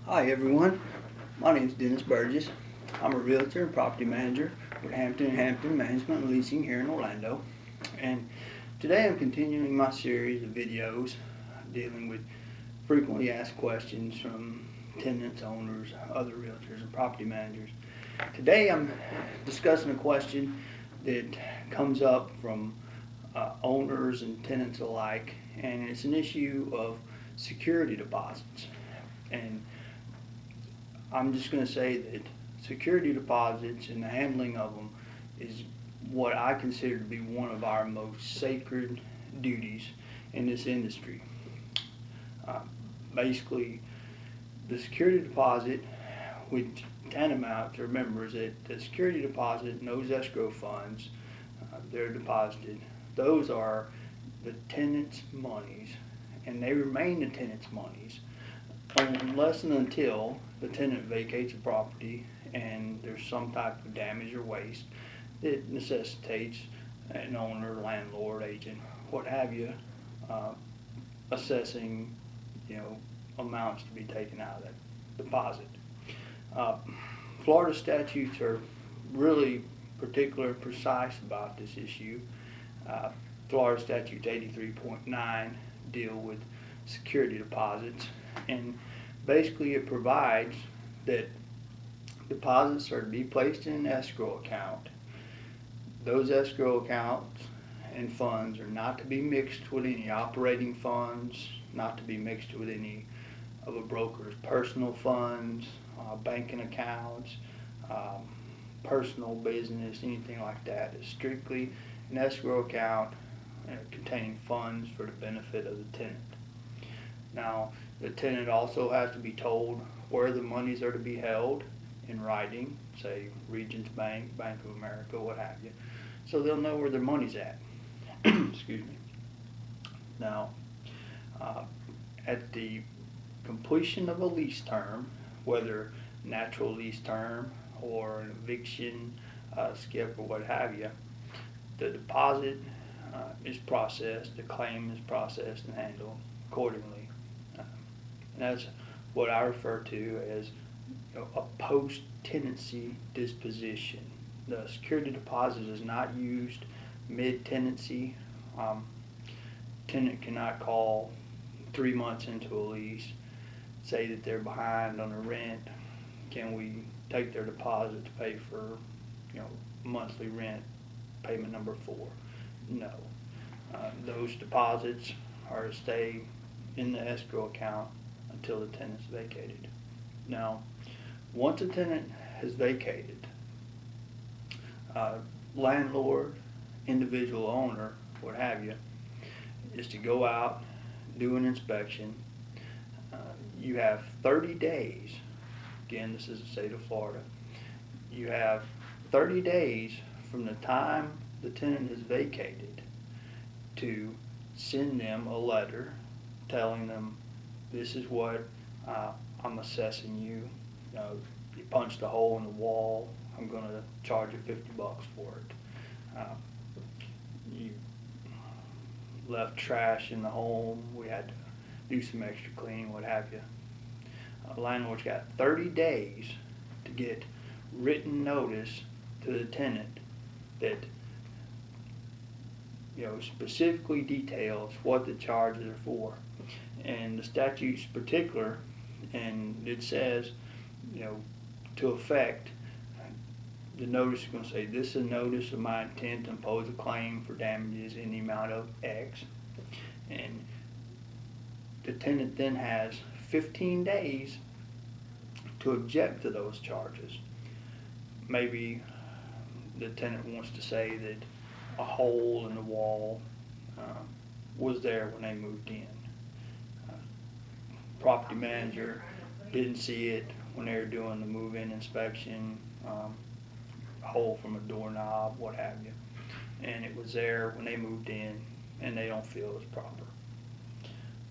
Hi everyone, my name is Burgess. I'm a realtor and property manager with Hampton Management and Leasing here in Orlando. And today I'm continuing my series of videos dealing with frequently asked questions from tenants, owners, other realtors, and property managers. Today I'm discussing a question that comes up from owners and tenants alike, and it's an issue of security deposits. And I'm just going to say that security deposits and the handling of them is what I consider to be one of our most sacred duties in this industry. Uh, Basically, the security deposit, which tantamount to remember is that the security deposit and those escrow funds, they're deposited. Those are the tenant's monies, and they remain the tenant's monies unless and until the tenant vacates the property and there's some type of damage or waste that necessitates an owner, landlord, agent, what have you, assessing, amounts to be taken out of that deposit. Uh, Florida statutes are really particular and precise about this issue. Uh, Florida Statutes 83.9 deal with security deposits, and basically it provides that deposits are to be placed in an escrow account. Those escrow accounts and funds are not to be mixed with any operating funds, not to be mixed with any of a broker's personal funds, banking accounts, personal business, anything like that. It's strictly an escrow account containing funds for the benefit of the tenant. Now, the tenant also has to be told where the monies are to be held in writing, say Regions Bank, Bank of America, what have you, so they'll know where their money's at. Excuse me. Now, at the completion of a lease term, whether natural lease term or an eviction, skip, or what have you, the deposit is processed, the claim is processed and handled accordingly. And that's what I refer to as a post-tenancy disposition. The security deposit is not used mid-tenancy. Tenant cannot call 3 months into a lease, say that they're behind on the rent. Can we take their deposit to pay for, monthly rent, payment number 4? No. Those deposits are to stay in the escrow account until the tenant's vacated. Now, once a tenant has vacated, landlord, individual owner, what have you, is to go out, do an inspection. You have 30 days. Again, this is the state of Florida. You have 30 days from the time the tenant is vacated to send them a letter telling them, this is what I'm assessing you. You punched a hole in the wall, I'm going to charge you $50 for it. You left trash in the home, we had to do some extra cleaning, what have you. Landlord's got 30 days to get written notice to the tenant that specifically details what the charges are for. And the statute's particular, and it says, to effect, the notice is going to say, this is a notice of my intent to impose a claim for damages in the amount of X. And the tenant then has 15 days to object to those charges. Maybe the tenant wants to say that a hole in the wall was there when they moved in. Property manager didn't see it when they were doing the move-in inspection, a hole from a doorknob, what have you. And it was there when they moved in, and they don't feel it's proper.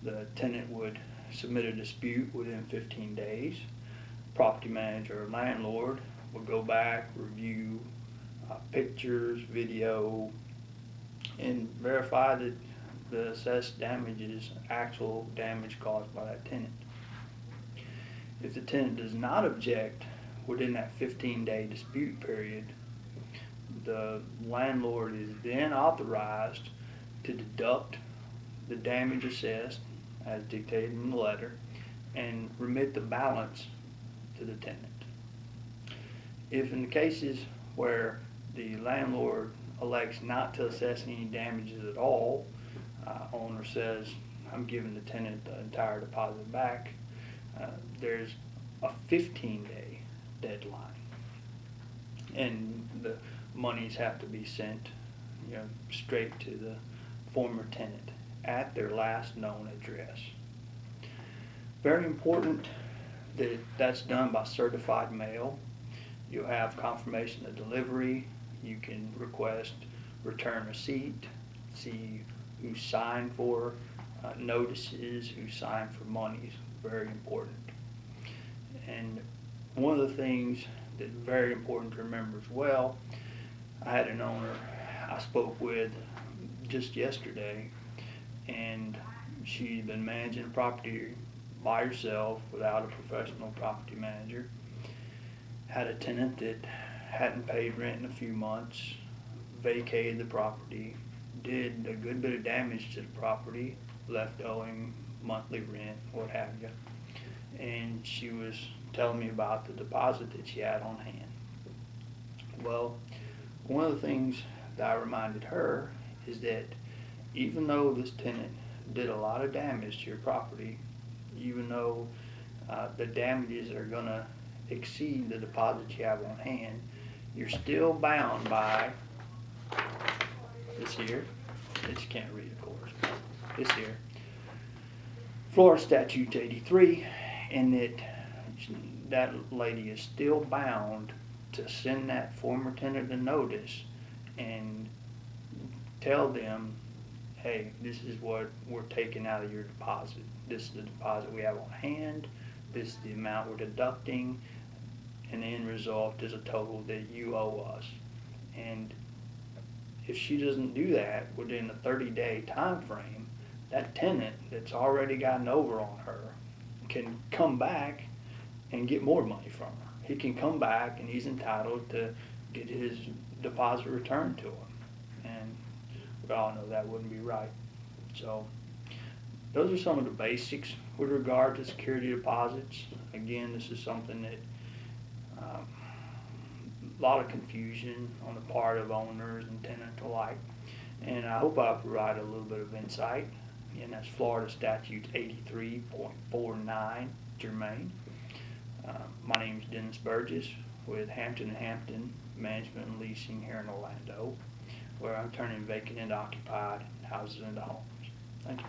The tenant would submit a dispute within 15 days. Property manager or landlord would go back, review pictures, video, and verify that the assessed damage is actual damage caused by that tenant. If the tenant does not object within that 15-day dispute period, the landlord is then authorized to deduct the damage assessed as dictated in the letter and remit the balance to the tenant. If in the cases where the landlord elects not to assess any damages at all, owner says, I'm giving the tenant the entire deposit back, there's a 15-day deadline. And the monies have to be sent, straight to the former tenant at their last known address. Very important that that's done by certified mail. You'll have confirmation of delivery. You can request return receipt, see who signed for notices, who signed for monies. Very important. And one of the things that's very important to remember as well, I had an owner I spoke with just yesterday, and she'd been managing a property by herself without a professional property manager. Had a tenant that hadn't paid rent in a few months, vacated the property, did a good bit of damage to the property, left owing monthly rent, what have you. And she was telling me about the deposit that she had on hand. Well, one of the things that I reminded her is that even though this tenant did a lot of damage to your property, even though the damages are going to exceed the deposit you have on hand, you're still bound by this here, that you can't read, of course, this here, Florida Statutes 83, and that lady is still bound to send that former tenant a notice and tell them, hey, this is what we're taking out of your deposit. This is the deposit we have on hand. This is the amount we're deducting. And the end result is a total that you owe us. And if she doesn't do that within a 30-day time frame, that tenant that's already gotten over on her can come back and get more money from her. He can come back and he's entitled to get his deposit returned to him. And we all know that wouldn't be right. So those are some of the basics with regard to security deposits. Again, this is something that a lot of confusion on the part of owners and tenants alike. And I hope I provide a little bit of insight. And that's Florida Statutes 83.49 germane. My name is Dennis Burgess with Hampton & Hampton Management and Leasing here in Orlando, where I'm turning vacant into occupied houses into homes. Thank you.